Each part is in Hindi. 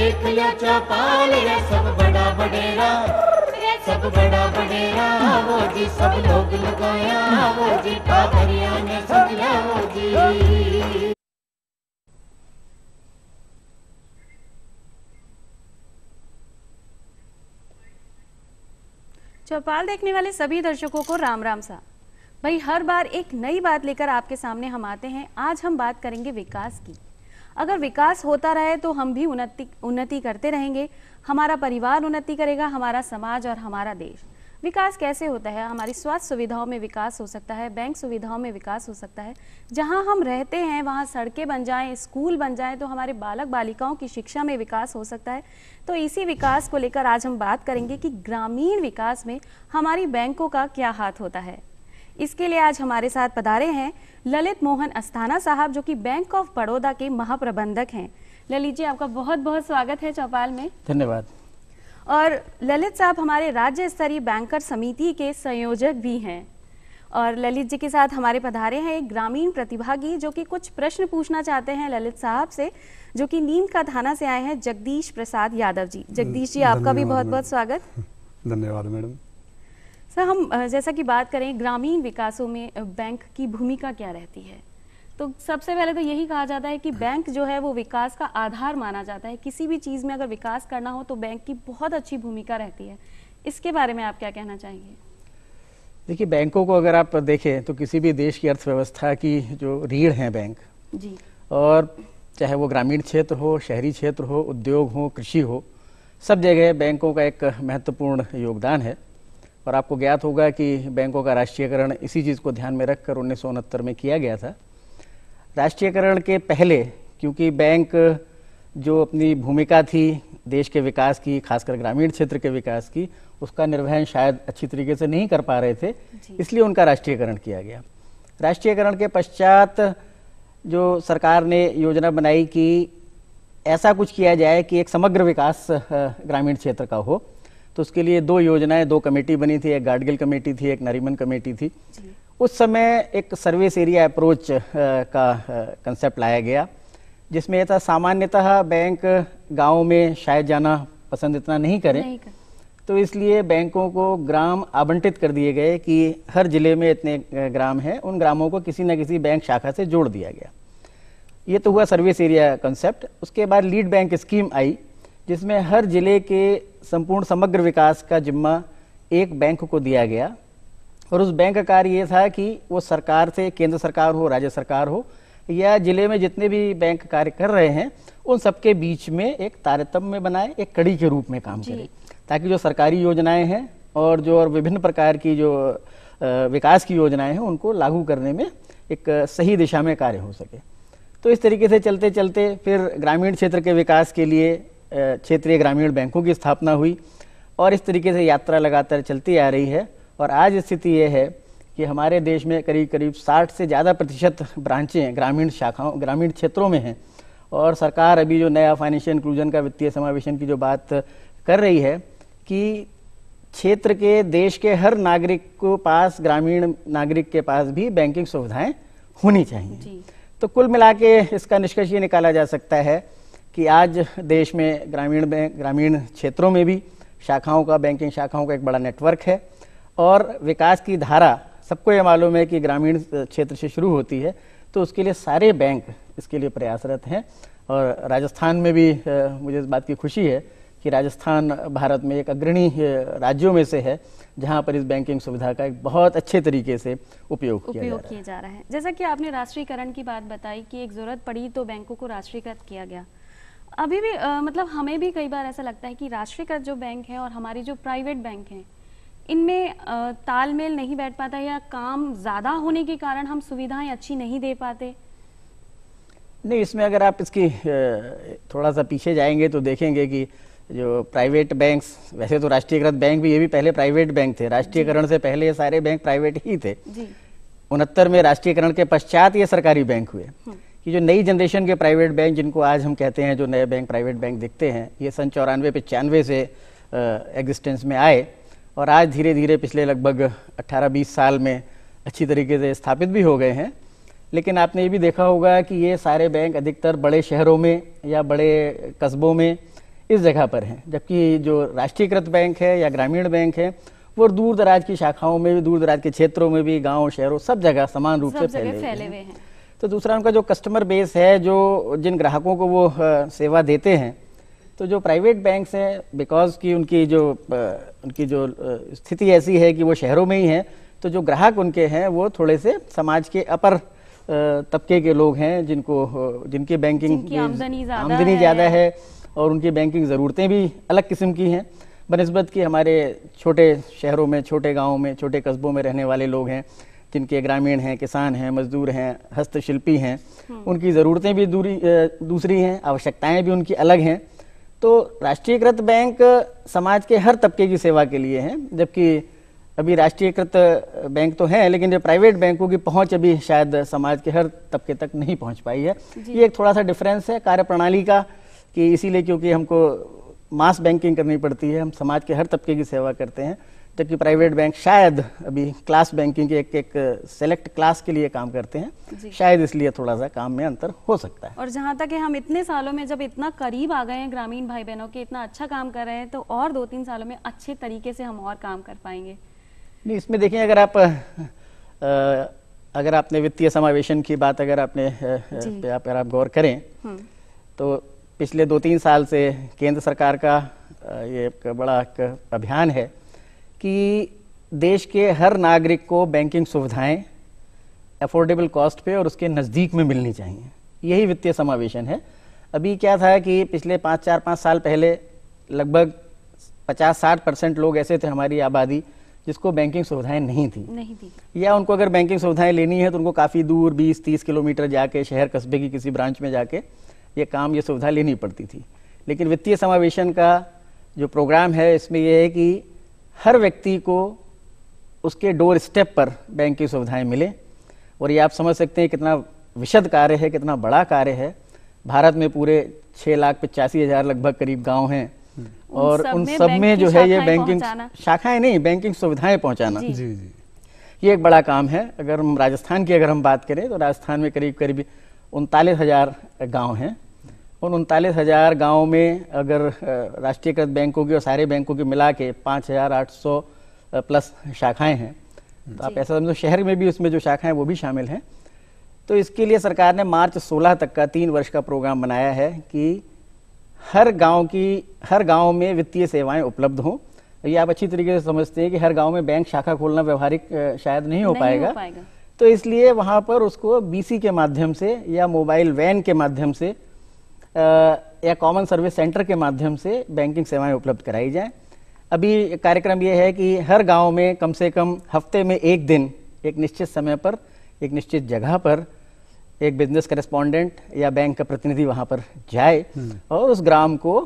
देख लिया चौपाल, ये सब बड़ा बडेरा, सब बड़ा बडेरा वो जी, सब लोग लगाया वो जी, ठाकरिया ने समझा वो जी। चौपाल देखने वाले सभी दर्शकों को राम राम सा। भाई हर बार एक नई बात लेकर आपके सामने हम आते हैं। आज हम बात करेंगे विकास की। अगर विकास होता रहे तो हम भी उन्नति करते रहेंगे, हमारा परिवार उन्नति करेगा, हमारा समाज और हमारा देश। विकास कैसे होता है? हमारी स्वास्थ्य सुविधाओं में विकास हो सकता है, बैंक सुविधाओं में विकास हो सकता है, जहां हम रहते हैं वहां सड़कें बन जाएं, स्कूल बन जाएं, तो हमारे बालक बालिकाओं की शिक्षा में विकास हो सकता है। तो इसी विकास को लेकर आज हम बात करेंगे कि ग्रामीण विकास में हमारी बैंकों का क्या हाथ होता है। इसके लिए आज हमारे साथ पधारे हैं ललित मोहन अस्थाना साहब, जो कि बैंक ऑफ बड़ौदा के महाप्रबंधक हैं। ललित जी, आपका बहुत बहुत स्वागत है चौपाल में। धन्यवाद। और ललित साहब हमारे राज्य स्तरीय बैंकर समिति के संयोजक भी हैं। और ललित जी के साथ हमारे पधारे हैं एक ग्रामीण प्रतिभागी, जो कि कुछ प्रश्न पूछना चाहते हैं ललित साहब से, जो कि नीम का थाना से आए हैं, जगदीश प्रसाद यादव जी। जगदीश जी, आपका भी बहुत बहुत स्वागत। धन्यवाद मैडम। सर, हम जैसा कि बात करें ग्रामीण विकासों में बैंक की भूमिका क्या रहती है, तो सबसे पहले तो यही कहा जाता है कि बैंक जो है वो विकास का आधार माना जाता है। किसी भी चीज़ में अगर विकास करना हो तो बैंक की बहुत अच्छी भूमिका रहती है। इसके बारे में आप क्या कहना चाहेंगे? देखिए, बैंकों को अगर आप देखें तो किसी भी देश की अर्थव्यवस्था की जो रीढ़ है बैंक जी, और चाहे वो ग्रामीण क्षेत्र हो, शहरी क्षेत्र हो, उद्योग हो, कृषि हो, सब जगह बैंकों का एक महत्वपूर्ण योगदान है। और आपको ज्ञात होगा कि बैंकों का राष्ट्रीयकरण इसी चीज़ को ध्यान में रखकर 1969 में किया गया था। राष्ट्रीयकरण के पहले क्योंकि बैंक जो अपनी भूमिका थी देश के विकास की, खासकर ग्रामीण क्षेत्र के विकास की, उसका निर्वहन शायद अच्छी तरीके से नहीं कर पा रहे थे, इसलिए उनका राष्ट्रीयकरण किया गया। राष्ट्रीयकरण के पश्चात जो सरकार ने योजना बनाई कि ऐसा कुछ किया जाए कि एक समग्र विकास ग्रामीण क्षेत्र का हो, तो उसके लिए दो योजनाएं, दो कमेटी बनी थी। एक गाडगिल कमेटी थी, एक नरीमन कमेटी थी। उस समय एक सर्विस एरिया अप्रोच का कंसेप्ट लाया गया, जिसमें यह था सामान्यतः बैंक गाँव में शायद जाना पसंद इतना नहीं करें, तो इसलिए बैंकों को ग्राम आवंटित कर दिए गए कि हर जिले में इतने ग्राम हैं, उन ग्रामों को किसी न किसी बैंक शाखा से जोड़ दिया गया। ये तो हुआ सर्विस एरिया कंसेप्ट। उसके बाद लीड बैंक स्कीम आई, जिसमें हर जिले के संपूर्ण समग्र विकास का जिम्मा एक बैंक को दिया गया। और उस बैंक का कार्य ये था कि वो सरकार से, केंद्र सरकार हो, राज्य सरकार हो, या जिले में जितने भी बैंक कार्य कर रहे हैं, उन सबके बीच में एक तारतम्य बनाए, एक कड़ी के रूप में काम करे, ताकि जो सरकारी योजनाएं हैं और जो और विभिन्न प्रकार की जो विकास की योजनाएं हैं, उनको लागू करने में एक सही दिशा में कार्य हो सके। तो इस तरीके से चलते चलते फिर ग्रामीण क्षेत्र के विकास के लिए क्षेत्रीय ग्रामीण बैंकों की स्थापना हुई, और इस तरीके से यात्रा लगातार चलती आ रही है। और आज स्थिति ये है कि हमारे देश में करीब करीब 60 से ज़्यादा प्रतिशत ब्रांचें ग्रामीण शाखाओं, ग्रामीण क्षेत्रों में हैं। और सरकार अभी जो नया फाइनेंशियल इंक्लूजन का, वित्तीय समावेशन की जो बात कर रही है कि क्षेत्र के, देश के हर नागरिक को पास, ग्रामीण नागरिक के पास भी बैंकिंग सुविधाएं होनी चाहिए। तो कुल मिला के इसका निष्कर्ष ये निकाला जा सकता है कि आज देश में ग्रामीण क्षेत्रों में भी शाखाओं का, बैंकिंग शाखाओं का एक बड़ा नेटवर्क है। और विकास की धारा, सबको ये मालूम है कि ग्रामीण क्षेत्र से शुरू होती है, तो उसके लिए सारे बैंक इसके लिए प्रयासरत हैं। और राजस्थान में भी मुझे इस बात की खुशी है कि राजस्थान भारत में एक अग्रणी राज्यों में से है, जहां पर इस बैंकिंग सुविधा का एक बहुत अच्छे तरीके से उपयोग किया जा रहा है। जैसा कि आपने राष्ट्रीयकरण की बात बताई कि एक जरूरत पड़ी तो बैंकों को राष्ट्रीयकृत किया गया। अभी भी मतलब हमें भी कई बार ऐसा लगता है कि राष्ट्रीयकृत जो बैंक है और हमारी जो प्राइवेट बैंक हैं, इनमें तालमेल नहीं बैठ पाता, या काम ज़्यादा होने के कारण हम सुविधाएं अच्छी नहीं दे पाते। नहीं, इसमें अगर आप इसकी थोड़ा सा पीछे जाएंगे तो देखेंगे कि जो प्राइवेट बैंक्स, वैसे तो राष्ट्रीयकृत बैंक भी, ये भी पहले प्राइवेट बैंक थे। राष्ट्रीयकरण से पहले ये सारे बैंक प्राइवेट ही थे। 69 में राष्ट्रीयकरण के पश्चात ये सरकारी बैंक हुए। कि जो नई जनरेशन के प्राइवेट बैंक, जिनको आज हम कहते हैं जो नए बैंक, प्राइवेट बैंक दिखते हैं, ये सन 94-95 से एग्जिस्टेंस में आए, और आज धीरे धीरे पिछले लगभग 18-20 साल में अच्छी तरीके से स्थापित भी हो गए हैं। लेकिन आपने ये भी देखा होगा कि ये सारे बैंक अधिकतर बड़े शहरों में या बड़े कस्बों में इस जगह पर हैं, जबकि जो राष्ट्रीयकृत बैंक है या ग्रामीण बैंक है वो दूर दराज की शाखाओं में भी, दूर दराज के क्षेत्रों में भी, गांव शहरों सब जगह समान रूप से फैले हुए हैं। तो दूसरा उनका जो कस्टमर बेस है, जो जिन ग्राहकों को वो सेवा देते हैं, तो जो प्राइवेट बैंक्स हैं बिकॉज की उनकी जो स्थिति ऐसी है कि वो शहरों में ही है, तो जो ग्राहक उनके हैं वो थोड़े से समाज के अपर तबके के लोग हैं, जिनकी बैंकिंग आमदनी ज़्यादा है और उनकी बैंकिंग ज़रूरतें भी अलग किस्म की हैं बनिस्बत कि हमारे छोटे शहरों में, छोटे गाँवों में, छोटे कस्बों में रहने वाले लोग हैं, जिनके ग्रामीण हैं, किसान हैं, मजदूर हैं, हस्तशिल्पी हैं। उनकी ज़रूरतें भी दूसरी हैं, आवश्यकताएं भी उनकी अलग हैं। तो राष्ट्रीयकृत बैंक समाज के हर तबके की सेवा के लिए हैं, जबकि अभी राष्ट्रीयकृत बैंक तो हैं लेकिन जो प्राइवेट बैंकों की पहुंच अभी शायद समाज के हर तबके तक नहीं पहुंच पाई है। ये एक थोड़ा सा डिफरेंस है कार्यप्रणाली का, कि इसीलिए क्योंकि हमको मास बैंकिंग करनी पड़ती है, हम समाज के हर तबके की सेवा करते हैं, जबकि प्राइवेट बैंक शायद अभी क्लास बैंकिंग के एक सेलेक्ट क्लास के लिए काम करते हैं, शायद इसलिए थोड़ा सा काम में अंतर हो सकता है। और जहाँ तक है हम इतने सालों में जब इतना करीब आ गए हैं ग्रामीण भाई बहनों के, इतना अच्छा काम कर रहे हैं, तो और 2-3 सालों में अच्छे तरीके से हम और काम कर पाएंगे। नहीं, इसमें देखिए अगर आपने वित्तीय समावेशन की बात अगर आप गौर करें तो पिछले 2-3 साल से केंद्र सरकार का ये एक बड़ा अभियान है कि देश के हर नागरिक को बैंकिंग सुविधाएं अफोर्डेबल कॉस्ट पे और उसके नज़दीक में मिलनी चाहिए। यही वित्तीय समावेशन है। अभी क्या था कि पिछले 4-5 साल पहले लगभग 50-60% लोग ऐसे थे हमारी आबादी जिसको बैंकिंग सुविधाएं नहीं थी, या उनको अगर बैंकिंग सुविधाएं लेनी है तो उनको काफ़ी दूर 20-30 किलोमीटर जाके शहर कस्बे की किसी ब्रांच में जाके ये सुविधा लेनी पड़ती थी। लेकिन वित्तीय समावेशन का जो प्रोग्राम है इसमें यह है कि हर व्यक्ति को उसके डोर स्टेप पर बैंक की सुविधाएं मिले। और ये आप समझ सकते हैं कितना विशद कार्य है, कितना बड़ा कार्य है। भारत में पूरे 6,85,000 लगभग करीब गांव हैं और उन सब में जो है ये बैंकिंग शाखाएं नहीं, बैंकिंग सुविधाएं पहुंचाना ये एक बड़ा काम है। अगर हम राजस्थान की अगर हम बात करें तो राजस्थान में करीब 39,000 गांव हैं। उन 39,000 गाँव में अगर राष्ट्रीयकृत बैंकों की और सारे बैंकों की मिला के 5,800 प्लस शाखाएं हैं, तो आप ऐसा समझो शहर में भी उसमें जो शाखाएं वो भी शामिल हैं। तो इसके लिए सरकार ने मार्च 16 तक का 3 वर्ष का प्रोग्राम बनाया है कि हर गांव में वित्तीय सेवाएं उपलब्ध हों। ये आप अच्छी तरीके से समझते हैं कि हर गांव में बैंक शाखा खोलना व्यवहारिक शायद नहीं हो पाएगा। तो इसलिए वहां पर उसको बीसी के माध्यम से या मोबाइल वैन के माध्यम से या कॉमन सर्विस सेंटर के माध्यम से बैंकिंग सेवाएं उपलब्ध कराई जाएं। अभी कार्यक्रम यह है कि हर गांव में कम से कम हफ्ते में एक दिन, एक निश्चित समय पर, एक निश्चित जगह पर एक बिजनेस करेस्पॉन्डेंट या बैंक का प्रतिनिधि वहां पर जाए और उस ग्राम को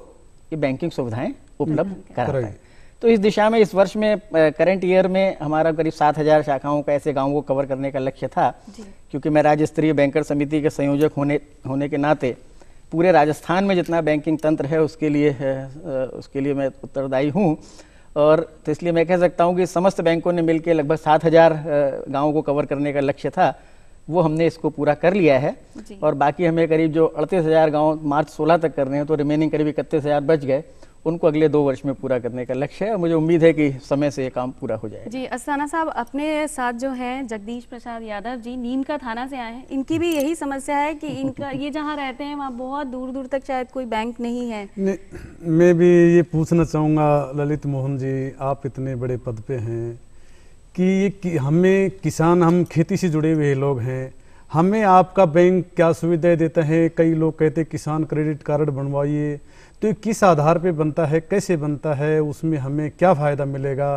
ये बैंकिंग सुविधाएं उपलब्ध कराए। तो इस दिशा में इस वर्ष में करंट ईयर में हमारा करीब 7,000 शाखाओं का ऐसे गाँवों को कवर करने का लक्ष्य था। क्योंकि मैं राज्य स्तरीय बैंकर समिति के संयोजक होने के नाते पूरे राजस्थान में जितना बैंकिंग तंत्र है उसके लिए मैं उत्तरदायी हूँ। और तो इसलिए मैं कह सकता हूँ कि समस्त बैंकों ने मिलकर लगभग 7,000 गाँवों को कवर करने का लक्ष्य था, वो हमने इसको पूरा कर लिया है। और बाकी हमें करीब जो 38,000 गाँव मार्च 16 तक करने हैं, तो रिमेनिंग करीब 31,000 बच गए, उनको अगले 2 वर्ष में पूरा करने का लक्ष्य है। और मुझे उम्मीद है कि समय से ये काम पूरा हो जाएगा। जी, अस्थाना साहब, अपने साथ जो हैं जगदीश प्रसाद यादव जी नीम का थाना से आए हैं। इनकी भी यही समस्या है कि इनका ये जहाँ रहते हैं वहाँ बहुत दूर दूर तक शायद कोई बैंक नहीं है। मैं भी ये पूछना चाहूँगा ललित मोहन जी, आप इतने बड़े पद पे हैं कि हमें किसान, हम खेती से जुड़े हुए लोग हैं, हमें आपका बैंक क्या सुविधाएं देता है? कई लोग कहते हैं किसान क्रेडिट कार्ड बनवाइए, तो ये किस आधार पे बनता है, कैसे बनता है, उसमें हमें क्या फायदा मिलेगा?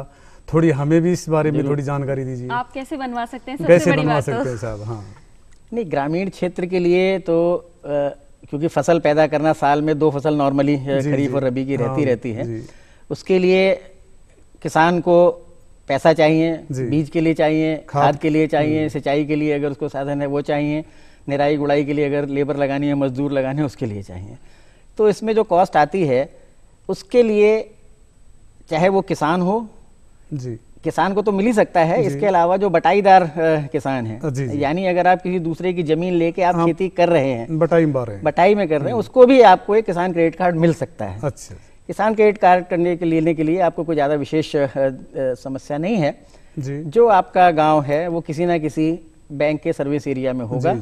थोड़ी हमें भी इस बारे में थोड़ी जानकारी दीजिए। आप कैसे बनवा सकते हैं? कैसे बनवा सकते हैं साहब? हाँ, नहीं, ग्रामीण क्षेत्र के लिए तो क्योंकि फसल पैदा करना साल में 2 फसल नॉर्मली खरीफ और रबी की रहती है, उसके लिए किसान को पैसा चाहिए, बीज के लिए चाहिए, खाद के लिए चाहिए, सिंचाई के लिए अगर उसको साधन है वो चाहिए, निराई गुड़ाई के लिए अगर लेबर लगानी है, मजदूर लगाने है, उसके लिए चाहिए। तो इसमें जो कॉस्ट आती है उसके लिए, चाहे वो किसान हो, किसान को तो मिल ही सकता है, इसके अलावा जो बटाईदार किसान हैं, जी, जी। यानी अगर आप किसी दूसरे की जमीन लेके आप खेती कर रहे हैं, बटाई में बार है। बटाई में कर रहे हैं, उसको भी आपको एक किसान क्रेडिट कार्ड मिल सकता है। अच्छा किसान क्रेडिट कार्ड लेने के लिए आपको कोई ज़्यादा विशेष समस्या नहीं है। जी, जो आपका गांव है वो किसी ना किसी बैंक के सर्विस एरिया में होगा। जी।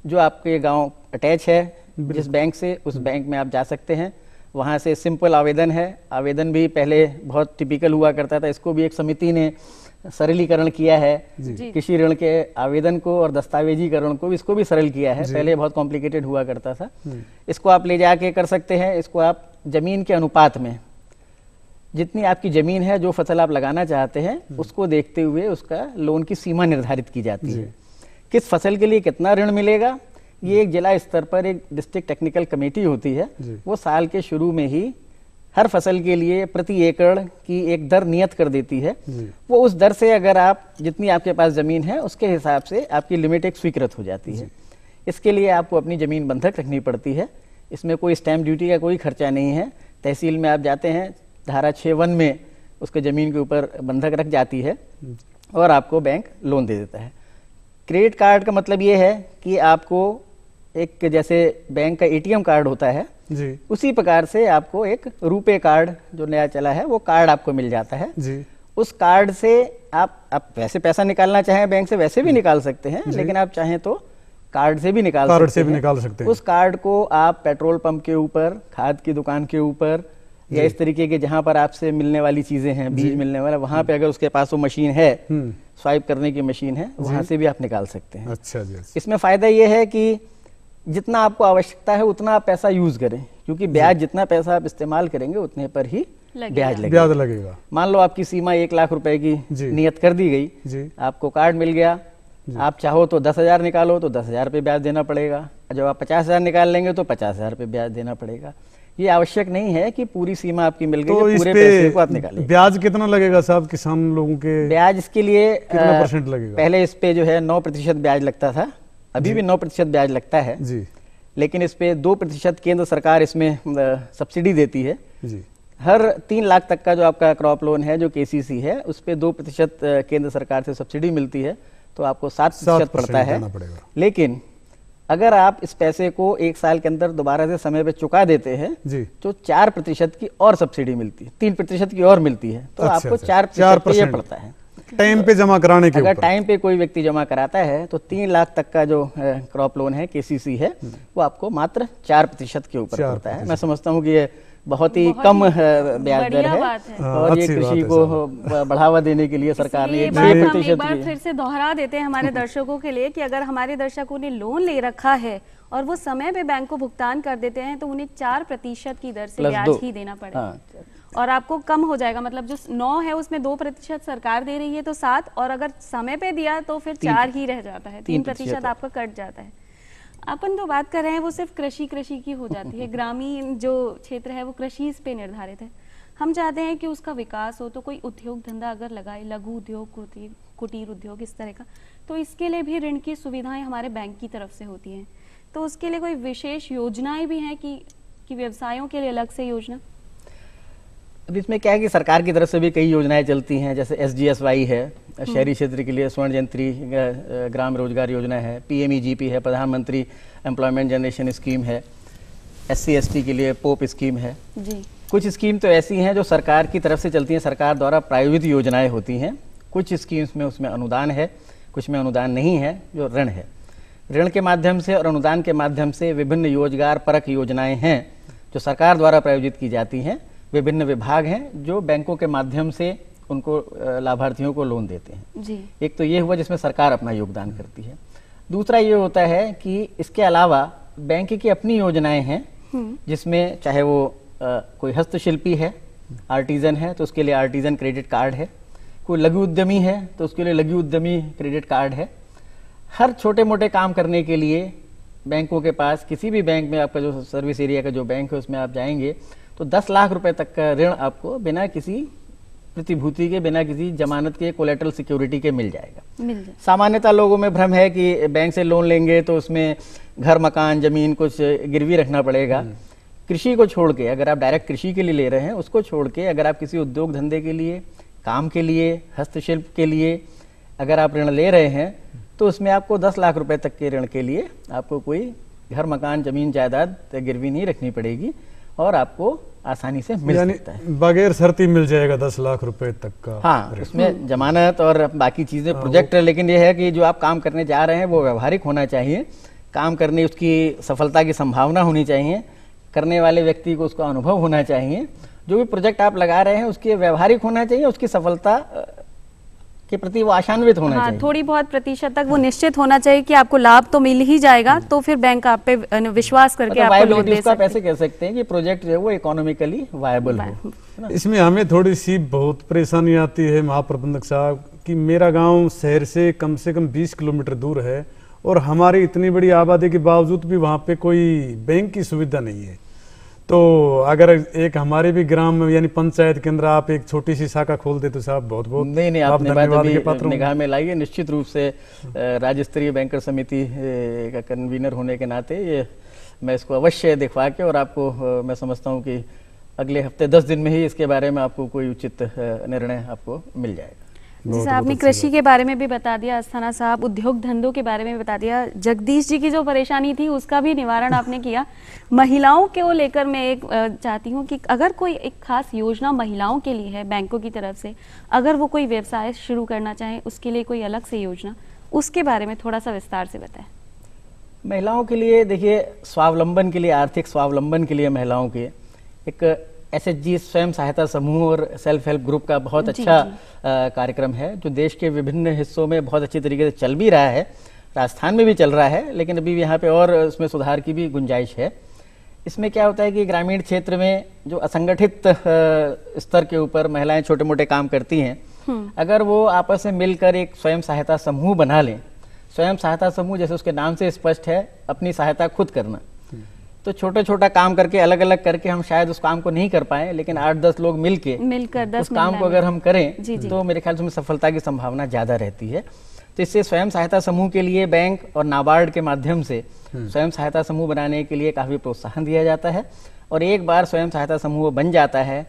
जो आपके गांव अटैच है जिस बैंक से, उस बैंक में आप जा सकते हैं। वहां से सिंपल आवेदन है। आवेदन भी पहले बहुत टिपिकल हुआ करता था, इसको भी एक समिति ने सरलीकरण किया है। जी। कृषि ऋण के आवेदन को और दस्तावेजीकरण को इसको भी सरल किया है। पहले बहुत कॉम्प्लिकेटेड हुआ करता था। इसको आप ले जाके कर सकते हैं। इसको आप जमीन के अनुपात में, जितनी आपकी जमीन है, जो फसल आप लगाना चाहते हैं, उसको देखते हुए उसका लोन की सीमा निर्धारित की जाती है। किस फसल के लिए कितना ऋण मिलेगा, ये एक जिला स्तर पर एक डिस्ट्रिक्ट टेक्निकल कमेटी होती है। वो साल के शुरू में ही हर फसल के लिए प्रति एकड़ की एक दर नियत कर देती है। वो उस दर से अगर आप, जितनी आपके पास जमीन है, उसके हिसाब से आपकी लिमिट एक स्वीकृत हो जाती है। इसके लिए आपको अपनी जमीन बंधक रखनी पड़ती है। इसमें कोई स्टैंप ड्यूटी का कोई खर्चा नहीं है। तहसील में आप जाते हैं, धारा 6(1) में उसके ज़मीन के ऊपर बंधक रख जाती है और आपको बैंक लोन दे देता है। क्रेडिट कार्ड का मतलब ये है कि आपको एक, जैसे बैंक का ATM कार्ड होता है, जी, उसी प्रकार से आपको एक रुपे कार्ड जो नया चला है, वो कार्ड आपको मिल जाता है। जी, उस कार्ड से आप वैसे पैसा निकालना चाहें बैंक से वैसे भी निकाल सकते हैं, लेकिन आप चाहें तो कार्ड से भी निकाल सकते हैं। उस कार्ड को आप पेट्रोल पंप के ऊपर, खाद की दुकान के ऊपर, या इस तरीके के जहां पर आपसे मिलने वाली चीजें हैं, बीज मिलने वाला, वहां पे अगर उसके पास वो मशीन है, स्वाइप करने की मशीन है, वहां से भी आप निकाल सकते हैं। अच्छा जी। इसमें फायदा ये है कि जितना आपको आवश्यकता है उतना आप पैसा यूज करें, क्योंकि ब्याज, जितना पैसा आप इस्तेमाल करेंगे उतने पर ही ब्याज लगेगा। मान लो आपकी सीमा 1 लाख रुपए की नियत कर दी गई, आपको कार्ड मिल गया, आप चाहो तो 10,000 निकालो तो 10,000 रुपये ब्याज देना पड़ेगा। जब आप 50,000 निकाल लेंगे तो 50,000 रुपये ब्याज देना पड़ेगा। ये आवश्यक नहीं है कि पूरी सीमा आपकी मिल गई, तो पूरे पैसे को आप निकालें। ब्याज कितना लगेगा साहब किसान लोगों के? ब्याज इसके लिए कितना % लगेगा? पहले इस पे जो है 9% ब्याज लगता था, अभी भी 9% ब्याज लगता है जी, लेकिन इस पे 2% केंद्र सरकार इसमें सब्सिडी देती है जी। हर 3 लाख तक का जो आपका क्रॉप लोन है, जो KCC है, उस पे 2% केंद्र सरकार से सब्सिडी मिलती है, तो आपको 7% पड़ता है। लेकिन अगर आप इस पैसे को 1 साल के अंदर दोबारा से समय पे चुका देते हैं जी, तो 4% की और सब्सिडी मिलती है, 3% की और मिलती है, तो आपको 4% पड़ता है टाइम पे जमा कराने के ऊपर। अगर टाइम पे कोई व्यक्ति जमा कराता है तो 3 लाख तक का जो क्रॉप लोन है, KCC है, वो आपको मात्र 4% के ऊपर पड़ता है। मैं समझता हूँ कि ये बहुत ही कम ब्याज दर है और ये कृषि को बढ़ावा देने के लिए सरकार ने 6% एक बार फिर से दोहरा देते हैं हमारे दर्शकों के लिए कि अगर हमारे दर्शकों ने लोन ले रखा है और वो समय पे बैंक को भुगतान कर देते हैं तो उन्हें 4% की दर से ब्याज ही देना पड़ेगा। और आपको कम हो जाएगा, मतलब जो 9 है उसमें 2% सरकार दे रही है तो 7, और अगर समय पे दिया तो फिर 4 ही रह जाता है, 3% आपका कट जाता है। अपन तो बात कर रहे हैं वो सिर्फ कृषि की हो जाती है, ग्रामीण जो क्षेत्र है वो कृषि इस पे निर्धारित है। हम चाहते हैं कि उसका विकास हो, तो कोई उद्योग धंधा अगर लगाए, लघु उद्योग, कुटीर उद्योग, इस तरह का, तो इसके लिए भी ऋण की सुविधाएं हमारे बैंक की तरफ से होती हैं। तो उसके लिए कोई विशेष योजनाएं भी हैं कि व्यवसायों के लिए अलग से योजना? अब इसमें क्या है कि सरकार की तरफ से भी कई योजनाएं चलती हैं, जैसे SGSY है, शहरी क्षेत्र के लिए स्वर्ण जयंती ग्राम रोजगार योजना है, PMEGP है, प्रधानमंत्री एम्प्लॉयमेंट जनरेशन स्कीम है, SC/ST के लिए पोप स्कीम है जी। कुछ स्कीम तो ऐसी हैं जो सरकार की तरफ से चलती हैं, सरकार द्वारा प्रायोजित योजनाएं होती हैं। कुछ स्कीम्स में उसमें अनुदान है, कुछ में अनुदान नहीं है, जो ऋण है। ऋण के माध्यम से और अनुदान के माध्यम से विभिन्न रोजगार परक योजनाएं हैं जो सरकार द्वारा प्रायोजित की जाती हैं। विभिन्न विभाग हैं जो बैंकों के माध्यम से उनको लाभार्थियों को लोन देते हैं जी। एक तो ये हुआ जिसमें सरकार अपना योगदान करती है। दूसरा ये होता है कि इसके अलावा बैंक की अपनी योजनाएं हैं, जिसमें चाहे वो कोई हस्तशिल्पी है, आर्टिजन है, तो उसके लिए आर्टिजन क्रेडिट कार्ड है, कोई लघु उद्यमी है तो उसके लिए लघु उद्यमी क्रेडिट कार्ड है। हर छोटे मोटे काम करने के लिए बैंकों के पास, किसी भी बैंक में, आपका जो सर्विस एरिया का जो बैंक है उसमें आप जाएंगे तो 10 लाख रुपए तक का ऋण आपको बिना किसी प्रतिभूति के, बिना किसी जमानत के, कोलेटरल सिक्योरिटी के मिल जाएगा। सामान्यतः लोगों में भ्रम है कि बैंक से लोन लेंगे तो उसमें घर, मकान, जमीन कुछ गिरवी रखना पड़ेगा। कृषि को छोड़ के, अगर आप डायरेक्ट कृषि के लिए ले रहे हैं, उसको छोड़ के अगर आप किसी उद्योग धंधे के लिए काम के लिए, हस्तशिल्प के लिए अगर आप ऋण ले रहे हैं तो उसमें आपको 10 लाख रुपए तक के ऋण के लिए आपको कोई घर, मकान, जमीन, जायदाद गिरवी नहीं रखनी पड़ेगी और आपको आसानी से मिल सकता है। बगैर शर्ती मिल जाएगा 10 लाख रुपए तक का। हाँ, उसमें जमानत और बाकी चीजें प्रोजेक्ट है, लेकिन यह है कि जो आप काम करने जा रहे हैं वो व्यवहारिक होना चाहिए, काम करने उसकी सफलता की संभावना होनी चाहिए, करने वाले व्यक्ति को उसका अनुभव होना चाहिए, जो भी प्रोजेक्ट आप लगा रहे हैं उसके व्यवहारिक होना चाहिए, उसकी सफलता के प्रति वो आशान्वित होना हाँ, चाहिए। थोड़ी बहुत प्रतिशत तक वो निश्चित होना चाहिए कि आपको लाभ तो मिल ही जाएगा, तो फिर बैंक आप पे विश्वास करके आपको लोन दे उसका सकते पैसे कह सकते हैं कि प्रोजेक्ट जो है वो इकोनॉमिकली वायबल हो। इसमें हमें थोड़ी सी बहुत परेशानी आती है महाप्रबंधक साहब कि मेरा गांव शहर से कम 20 किलोमीटर दूर है और हमारी इतनी बड़ी आबादी के बावजूद भी वहाँ पे कोई बैंक की सुविधा नहीं है। तो अगर एक हमारे भी ग्राम यानी पंचायत के अंदर आप एक छोटी सी शाखा खोल दे तो साहब बहुत बहुत नहीं, आप आपने बात धन्यवाद अभी के पात्र होंगे। निगाह में लाइए। निश्चित रूप से राज्य स्तरीय बैंकर समिति का कन्वीनर होने के नाते ये मैं इसको अवश्य दिखवा के और आपको मैं समझता हूँ कि अगले हफ्ते 10 दिन में ही इसके बारे में आपको कोई उचित निर्णय आपको मिल जाएगा। जैसे आपने कृषि के बारे में भी बता दिया, अस्थाना साहब उद्योग धंधों के बारे में बता दिया, जगदीश जी की जो परेशानी थी उसका भी निवारण आपने किया। महिलाओं को लेकर मैं एक चाहती हूँ कि अगर कोई एक खास योजना महिलाओं के लिए है बैंकों की तरफ से, अगर वो कोई व्यवसाय शुरू करना चाहे उसके लिए कोई अलग से योजना, उसके बारे में थोड़ा सा विस्तार से बताएं। महिलाओं के लिए देखिए, स्वावलंबन के लिए, आर्थिक स्वावलंबन के लिए महिलाओं के एक SHG स्वयं सहायता समूह और सेल्फ हेल्प ग्रुप का बहुत अच्छा कार्यक्रम है जो देश के विभिन्न हिस्सों में बहुत अच्छी तरीके से चल भी रहा है। राजस्थान में भी चल रहा है, लेकिन अभी यहाँ पे और इसमें सुधार की भी गुंजाइश है। इसमें क्या होता है कि ग्रामीण क्षेत्र में जो असंगठित स्तर के ऊपर महिलाएं छोटे मोटे काम करती हैं, अगर वो आपस में मिलकर एक स्वयं सहायता समूह बना लें, स्वयं सहायता समूह जैसे उसके नाम से स्पष्ट है, अपनी सहायता खुद करना, तो छोटा छोटा काम करके अलग अलग करके हम शायद उस काम को नहीं कर पाए, लेकिन 8-10 लोग मिलकर 10 उस काम को अगर हम करें जी। तो मेरे ख्याल से उसमें सफलता की संभावना ज्यादा रहती है। तो इससे स्वयं सहायता समूह के लिए बैंक और नाबार्ड के माध्यम से स्वयं सहायता समूह बनाने के लिए काफी प्रोत्साहन दिया जाता है। और एक बार स्वयं सहायता समूह बन जाता है,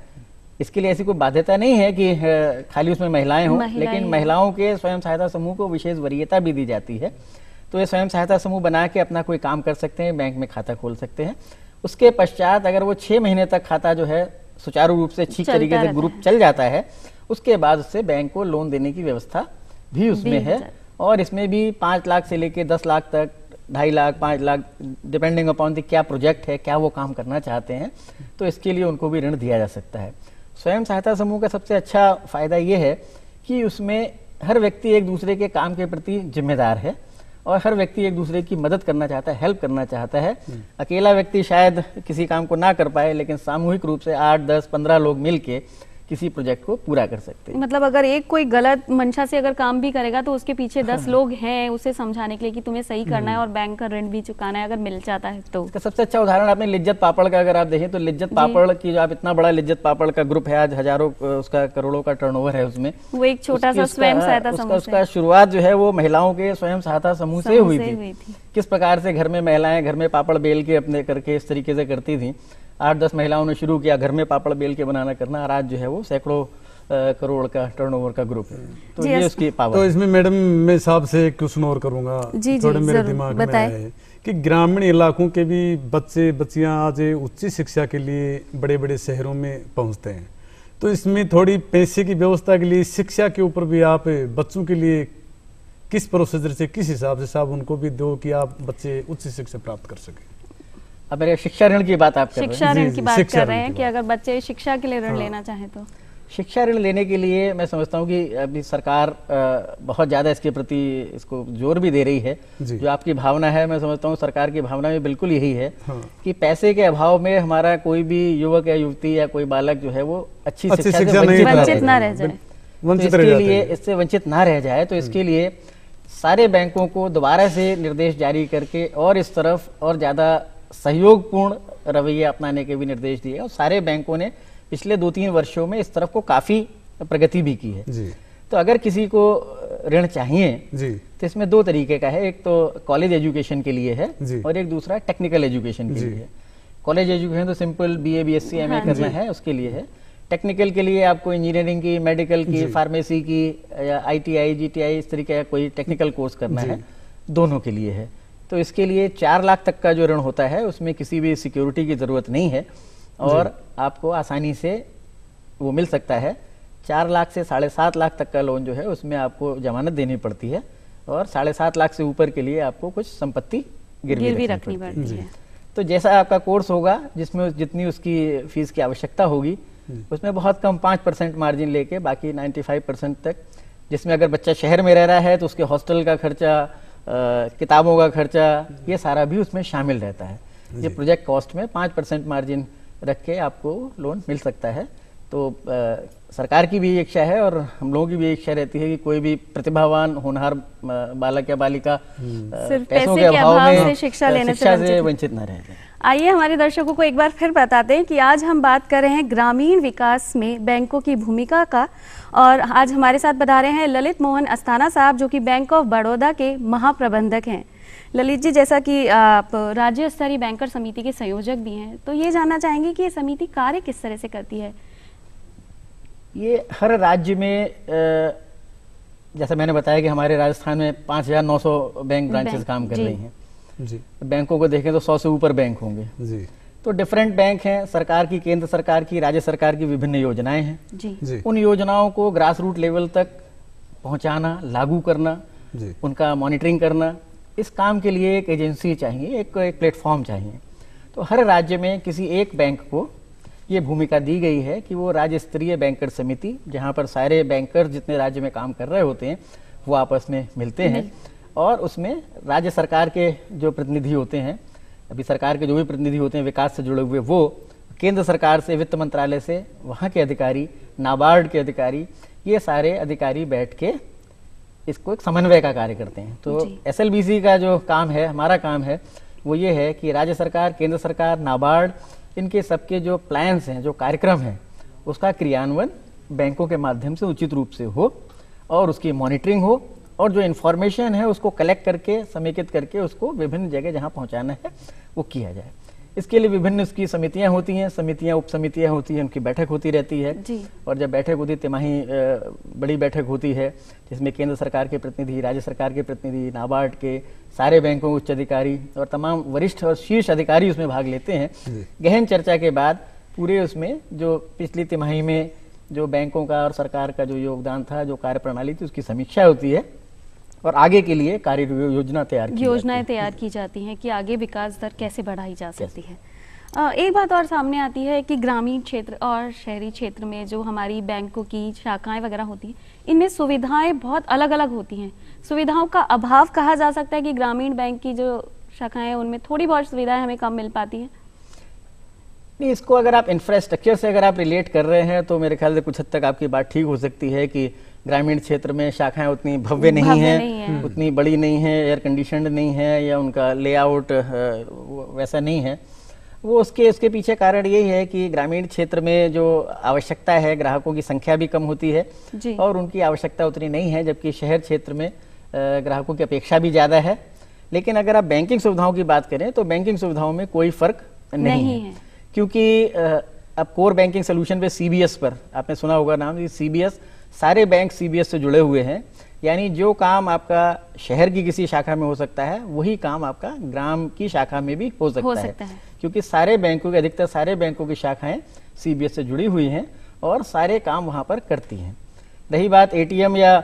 इसके लिए ऐसी कोई बाध्यता नहीं है कि खाली उसमें महिलाएं हों, लेकिन महिलाओं के स्वयं सहायता समूह को विशेष वरीयता भी दी जाती है। तो ये स्वयं सहायता समूह बना के अपना कोई काम कर सकते हैं, बैंक में खाता खोल सकते हैं। उसके पश्चात अगर वो 6 महीने तक खाता जो है सुचारू रूप से ठीक तरीके से ग्रुप चल जाता है, उसके बाद उससे बैंक को लोन देने की व्यवस्था भी उसमें है। और इसमें भी 5 लाख से लेके 10 लाख तक, 2.5 lakh, 5 lakh, depending upon the क्या प्रोजेक्ट है, क्या वो काम करना चाहते हैं, तो इसके लिए उनको भी ऋण दिया जा सकता है। स्वयं सहायता समूह का सबसे अच्छा फायदा ये है कि उसमें हर व्यक्ति एक दूसरे के काम के प्रति जिम्मेदार है और हर व्यक्ति एक दूसरे की मदद करना चाहता है, हेल्प करना चाहता है। अकेला व्यक्ति शायद किसी काम को ना कर पाए, लेकिन सामूहिक रूप से 8, 10, 15 लोग मिलके किसी प्रोजेक्ट को पूरा कर सकते हैं। मतलब अगर एक कोई गलत मंशा से अगर काम भी करेगा तो उसके पीछे 10 लोग हैं उसे समझाने के लिए कि तुम्हें सही करना है और बैंक का ऋण भी चुकाना है अगर मिल जाता है तो। इसका सबसे अच्छा उदाहरण आपने लिज्जत पापड़ का अगर आप देखें तो लिज्जत पापड़ की जो आप इतना बड़ा लिज्जत पापड़ का ग्रुप है, आज हजारों उसका करोड़ों का टर्नओवर है उसमें, वो एक छोटा सा स्वयं सहायता समूह उसका शुरुआत जो है वो महिलाओं के स्वयं सहायता समूह से हुई थी। किस प्रकार से घर में महिलाएं घर में पापड़ बेल के अपने करके इस तरीके से करती थी, 8-10 महिलाओं ने शुरू किया घर में पापड़ बेल के बनाना करना, और आज जो है वो सैकड़ों करोड़ का टर्नओवर का ग्रुप है। तो ये उसकी पावर। तो इसमें मैडम मैं साहब से एक क्वेश्चन और करूंगा, थोड़े मेरे दिमाग में आए कि ग्रामीण इलाकों के भी बच्चे बच्चियां आज उच्च शिक्षा के लिए बड़े बड़े शहरों में पहुंचते हैं, तो इसमें थोड़ी पैसे की व्यवस्था के लिए शिक्षा के ऊपर भी आप बच्चों के लिए किस प्रोसीजर से, किस हिसाब से साहब उनको भी दो कि आप बच्चे उच्च शिक्षा प्राप्त कर सके? अब मेरे शिक्षा ऋण की बात आप कर रहे हैं? शिक्षा ऋण की बात कर रहे हैं कि अगर बच्चे शिक्षा के लिए ऋण लेना चाहें तो शिक्षा ऋण लेने के लिए मैं समझता हूँ कि अभी सरकार बहुत ज़्यादा इसके प्रति इसको जोर भी दे रही है। जो आपकी भावना है, मैं समझता हूँ सरकार की भावना में बिल्कुल यही है कि पैसे के अभाव में हमारा कोई भी युवक या युवती या कोई बालक जो है वो अच्छी शिक्षा से वंचित ना रह जाए, इसके लिए इससे वंचित ना रह जाए, तो इसके लिए सारे बैंकों को दोबारा से निर्देश जारी करके और इस तरफ और ज़्यादा सहयोगपूर्ण रवैया अपनाने के भी निर्देश दिए, और सारे बैंकों ने पिछले 2-3 वर्षों में इस तरफ को काफी प्रगति भी की है। तो अगर किसी को ऋण चाहिए तो इसमें 2 तरीके का है, एक तो कॉलेज एजुकेशन के लिए है और एक दूसरा टेक्निकल एजुकेशन के लिए है। कॉलेज एजुकेशन तो सिंपल BA BSc MA करना है उसके लिए है, टेक्निकल के लिए आपको इंजीनियरिंग की, मेडिकल की, फार्मेसी की या ITI, GTI इस तरीके का कोई टेक्निकल कोर्स करना है, दोनों के लिए है। तो इसके लिए 4 लाख तक का जो ऋण होता है उसमें किसी भी सिक्योरिटी की ज़रूरत नहीं है और आपको आसानी से वो मिल सकता है। 4 लाख से 7.5 लाख तक का लोन जो है उसमें आपको जमानत देनी पड़ती है और 7.5 लाख से ऊपर के लिए आपको कुछ संपत्ति गिरवी रखनी पड़ती है। तो जैसा आपका कोर्स होगा, जिसमें जितनी उसकी फीस की आवश्यकता होगी, उसमें बहुत कम 5% मार्जिन लेके बाकी 95% तक, जिसमें अगर बच्चा शहर में रह रहा है तो उसके हॉस्टल का खर्चा, किताबों का खर्चा, ये सारा भी उसमें शामिल रहता है। ये प्रोजेक्ट कॉस्ट में 5% मार्जिन रख के आपको लोन मिल सकता है। तो सरकार की भी इच्छा है और हम लोगों की भी इच्छा रहती है कि कोई भी प्रतिभावान होनहार बालक या बालिका पैसों के अभाव में शिक्षा लेने से वंचित न रह जाए। आइए हमारे दर्शकों को एक बार फिर बताते हैं कि आज हम बात कर रहे हैं ग्रामीण विकास में बैंकों की भूमिका का, और आज हमारे साथ बता रहे हैं ललित मोहन अस्थाना साहब, जो कि बैंक ऑफ बड़ौदा के महाप्रबंधक हैं। ललित जी, जैसा कि आप राज्य स्तरीय बैंकर समिति के संयोजक भी हैं, तो ये जानना चाहेंगे कि ये समिति कार्य किस तरह से करती है? ये हर राज्य में जैसा मैंने बताया कि हमारे राजस्थान में 5,900 बैंक ब्रांचेस काम कर रही हैं जी। बैंकों को देखें तो 100 से ऊपर बैंक होंगे जी। तो डिफरेंट बैंक हैं, सरकार की, केंद्र सरकार की, राज्य सरकार की विभिन्न योजनाएं हैं जी। उन योजनाओं को ग्रास रूट लेवल तक पहुंचाना, लागू करना जी। उनका मॉनिटरिंग करना, इस काम के लिए एक एजेंसी चाहिए, एक प्लेटफॉर्म चाहिए। तो हर राज्य में किसी एक बैंक को ये भूमिका दी गई है कि वो राज्य स्तरीय बैंकर समिति, जहाँ पर सारे बैंकर जितने राज्य में काम कर रहे होते हैं वो आपस में मिलते हैं और उसमें राज्य सरकार के जो प्रतिनिधि होते हैं, अभी सरकार के जो भी प्रतिनिधि होते हैं विकास से जुड़े हुए, वो केंद्र सरकार से, वित्त मंत्रालय से, वहाँ के अधिकारी, नाबार्ड के अधिकारी, ये सारे अधिकारी बैठ के इसको एक समन्वय का कार्य करते हैं। तो SLBC का जो काम है, हमारा काम है, वो ये है कि राज्य सरकार, केंद्र सरकार, नाबार्ड, इनके सबके जो प्लान्स हैं, जो कार्यक्रम हैं, उसका क्रियान्वयन बैंकों के माध्यम से उचित रूप से हो और उसकी मॉनिटरिंग हो और जो इन्फॉर्मेशन है उसको कलेक्ट करके, समेकित करके उसको विभिन्न जगह जहां पहुंचाना है वो किया जाए। इसके लिए विभिन्न उसकी समितियां होती हैं, समितियां, उप समितियां होती हैं, उनकी बैठक होती रहती है और जब बैठक होती है, तिमाही बड़ी बैठक होती है जिसमें केंद्र सरकार के प्रतिनिधि, राज्य सरकार के प्रतिनिधि, नाबार्ड के सारे बैंकों उच्च अधिकारी और तमाम वरिष्ठ और शीर्ष अधिकारी उसमें भाग लेते हैं। गहन चर्चा के बाद पूरे उसमें जो पिछली तिमाही में जो बैंकों का और सरकार का जो योगदान था, जो कार्य प्रणाली थी, उसकी समीक्षा होती है और आगे के लिए कार्य योजनाएं तैयार की जाती हैं कि आगे विकास दर कैसे बढ़ाई जा सकती है। एक बात और सामने आती है कि ग्रामीण क्षेत्र और शहरी क्षेत्र में जो हमारी बैंकों की शाखाएं वगैरह होती हैं, इनमें सुविधाएं बहुत अलग अलग होती हैं। सुविधाओं का अभाव कहा जा सकता है कि ग्रामीण बैंक की जो शाखाएं हैं उनमें थोड़ी बहुत सुविधाएं हमें कम मिल पाती हैं। नहीं, इसको अगर आप इंफ्रास्ट्रक्चर से अगर आप रिलेट कर रहे हैं तो मेरे ख्याल से कुछ हद तक आपकी बात ठीक हो सकती है कि ग्रामीण क्षेत्र में शाखाएं उतनी भव्य नहीं है, उतनी बड़ी नहीं है, एयर कंडीशनड नहीं है या उनका लेआउट वैसा नहीं है। वो उसके पीछे कारण यही है कि ग्रामीण क्षेत्र में जो आवश्यकता है, ग्राहकों की संख्या भी कम होती है और उनकी आवश्यकता उतनी नहीं है, जबकि शहर क्षेत्र में ग्राहकों की अपेक्षा भी ज़्यादा है। लेकिन अगर आप बैंकिंग सुविधाओं की बात करें तो बैंकिंग सुविधाओं में कोई फर्क नहीं है, क्योंकि अब कोर बैंकिंग सोल्यूशन पे CBS पर आपने सुना होगा नाम, CBS, सारे बैंक CBS से जुड़े हुए हैं। यानी जो काम आपका शहर की किसी शाखा में हो सकता है वही काम आपका ग्राम की शाखा में भी हो सकता है, क्योंकि सारे बैंकों के, अधिकतर सारे बैंकों की शाखाएं CBS से जुड़ी हुई हैं और सारे काम वहां पर करती हैं। रही बात ATM या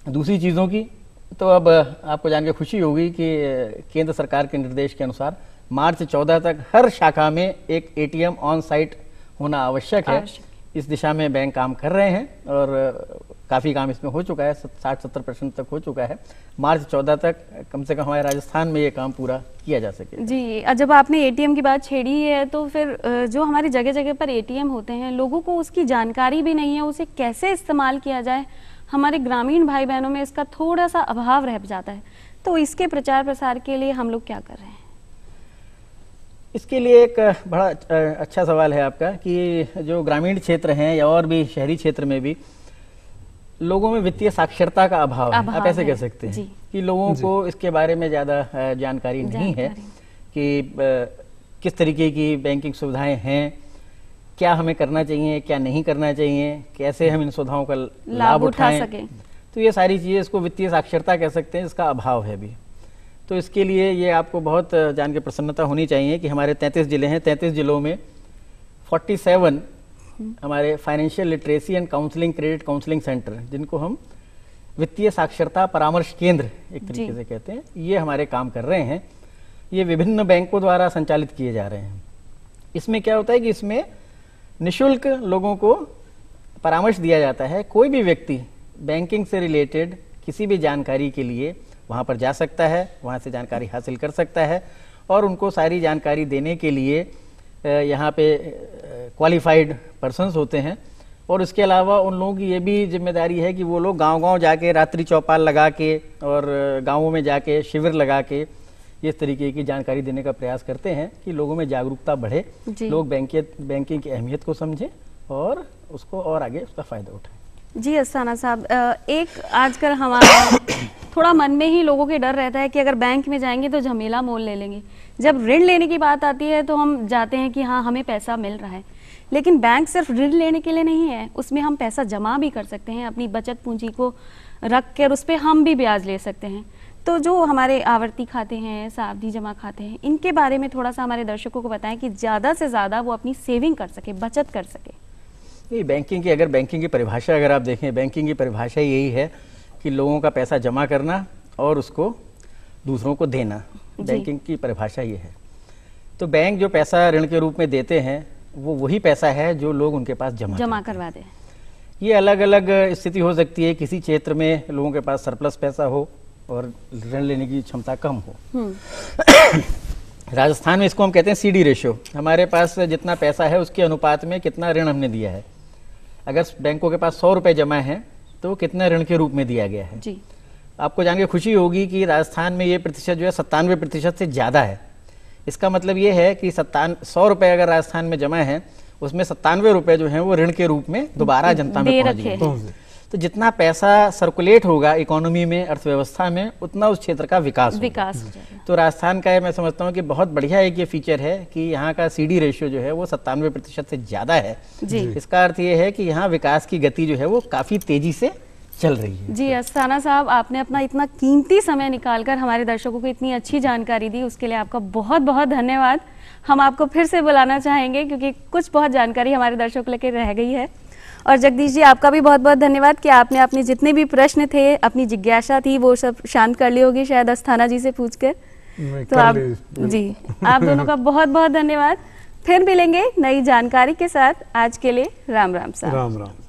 दूसरी चीज़ों की, तो अब आपको जान के खुशी होगी कि केंद्र सरकार के निर्देश के अनुसार मार्च 14 तक हर शाखा में एक ATM ऑन साइट होना आवश्यक है। इस दिशा में बैंक काम कर रहे हैं और काफ़ी काम इसमें हो चुका है, 60-70% तक हो चुका है। मार्च 14 तक कम से कम हमारे राजस्थान में ये काम पूरा किया जा सके। जी, जब आपने ATM की बात छेड़ी है तो फिर जो हमारी जगह जगह पर ATM होते हैं, लोगों को उसकी जानकारी भी नहीं है, उसे कैसे इस्तेमाल किया जाए। हमारे ग्रामीण भाई बहनों में इसका थोड़ा सा अभाव रह जाता है, तो इसके प्रचार प्रसार के लिए हम लोग क्या कर रहे हैं? इसके लिए एक बड़ा अच्छा सवाल है आपका कि जो ग्रामीण क्षेत्र हैं या और भी शहरी क्षेत्र में भी लोगों में वित्तीय साक्षरता का अभाव है, आप ऐसे कह सकते हैं कि लोगों को इसके बारे में ज़्यादा जानकारी नहीं है कि किस तरीके की बैंकिंग सुविधाएं हैं, क्या हमें करना चाहिए, क्या नहीं करना चाहिए, कैसे हम इन सुविधाओं का लाभ लाभ उठा उठाएं। सकें। तो ये सारी चीज़ें, इसको वित्तीय साक्षरता कह सकते हैं, इसका अभाव है अभी। तो इसके लिए ये आपको बहुत जान के प्रसन्नता होनी चाहिए कि हमारे 33 जिले हैं, 33 जिलों में 47 हमारे financial literacy and counselling, credit counselling centre, जिनको हम वित्तीय साक्षरता परामर्श केंद्र एक तरीके से कहते हैं, ये हमारे काम कर रहे हैं। ये विभिन्न बैंकों द्वारा संचालित किए जा रहे हैं। इसमें क्या होता है कि इसमें निःशुल्क लोगों को परामर्श दिया जाता है। कोई भी व्यक्ति बैंकिंग से रिलेटेड किसी भी जानकारी के लिए वहाँ पर जा सकता है, वहाँ से जानकारी हासिल कर सकता है और उनको सारी जानकारी देने के लिए यहाँ पे क्वालिफाइड पर्सन्स होते हैं। और इसके अलावा उन लोगों की ये भी जिम्मेदारी है कि वो लोग गांव-गांव जाके रात्रि चौपाल लगा के और गांवों में जाके शिविर लगा के इस तरीके की जानकारी देने का प्रयास करते हैं कि लोगों में जागरूकता बढ़े, लोग बैंकिंग की अहमियत को समझें और उसको और आगे उसका फ़ायदा उठाएं। जी अस्थाना साहब, एक आजकल हमारा थोड़ा मन में ही लोगों के डर रहता है कि अगर बैंक में जाएंगे तो झमेला मोल ले लेंगे। जब ऋण लेने की बात आती है तो हम जाते हैं कि हाँ हमें पैसा मिल रहा है, लेकिन बैंक सिर्फ ऋण लेने के लिए नहीं है, उसमें हम पैसा जमा भी कर सकते हैं, अपनी बचत पूंजी को रख कर उस पर हम भी ब्याज ले सकते हैं। तो जो हमारे आवर्ती खाते हैं, सावधि जमा खाते हैं, इनके बारे में थोड़ा सा हमारे दर्शकों को बताएं कि ज़्यादा से ज़्यादा वो अपनी सेविंग कर सके, बचत कर सके। ये बैंकिंग की परिभाषा अगर आप देखें, बैंकिंग की परिभाषा यही है कि लोगों का पैसा जमा करना और उसको दूसरों को देना। बैंकिंग की परिभाषा ये है। तो बैंक जो पैसा ऋण के रूप में देते हैं वो वही पैसा है जो लोग उनके पास जमा करवा दें। ये अलग अलग स्थिति हो सकती है। किसी क्षेत्र में लोगों के पास सरप्लस पैसा हो और ऋण लेने की क्षमता कम हो। राजस्थान में इसको हम कहते हैं CD रेशियो। हमारे पास जितना पैसा है उसके अनुपात में कितना ऋण हमने दिया है। अगर बैंकों के पास 100 रुपए जमा है तो कितना ऋण के रूप में दिया गया है। जी। आपको जान के खुशी होगी कि राजस्थान में ये प्रतिशत जो है 97% से ज़्यादा है। इसका मतलब ये है कि 100 रुपए अगर राजस्थान में जमा है उसमें 97 रुपए जो हैं वो ऋण के रूप में दोबारा जनता में पहुंच गए। तो जितना पैसा सर्कुलेट होगा इकोनॉमी में, अर्थव्यवस्था में, उतना उस क्षेत्र का विकास होगा। तो राजस्थान का मैं समझता हूँ कि बहुत बढ़िया एक ये फीचर है कि यहाँ का CD रेशियो जो है वो 97% से ज़्यादा है। इसका अर्थ ये है कि यहाँ विकास की गति जो है वो काफ़ी तेजी से चल रही है। जी अस्थाना साहब, आपने अपना इतना कीमती समय निकालकर हमारे दर्शकों को इतनी अच्छी जानकारी दी, उसके लिए आपका बहुत बहुत धन्यवाद। हम आपको फिर से बुलाना चाहेंगे क्योंकि कुछ बहुत जानकारी हमारे दर्शकों को लेकर रह गई है। और जगदीश जी, आपका भी बहुत बहुत धन्यवाद कि आपने अपने जितने भी प्रश्न थे, अपनी जिज्ञासा थी, वो सब शांत कर ली होगी शायद अस्थाना जी से पूछकर। तो आप जी, आप दोनों का बहुत बहुत धन्यवाद। फिर मिलेंगे नई जानकारी के साथ। आज के लिए राम राम साहब। राम राम।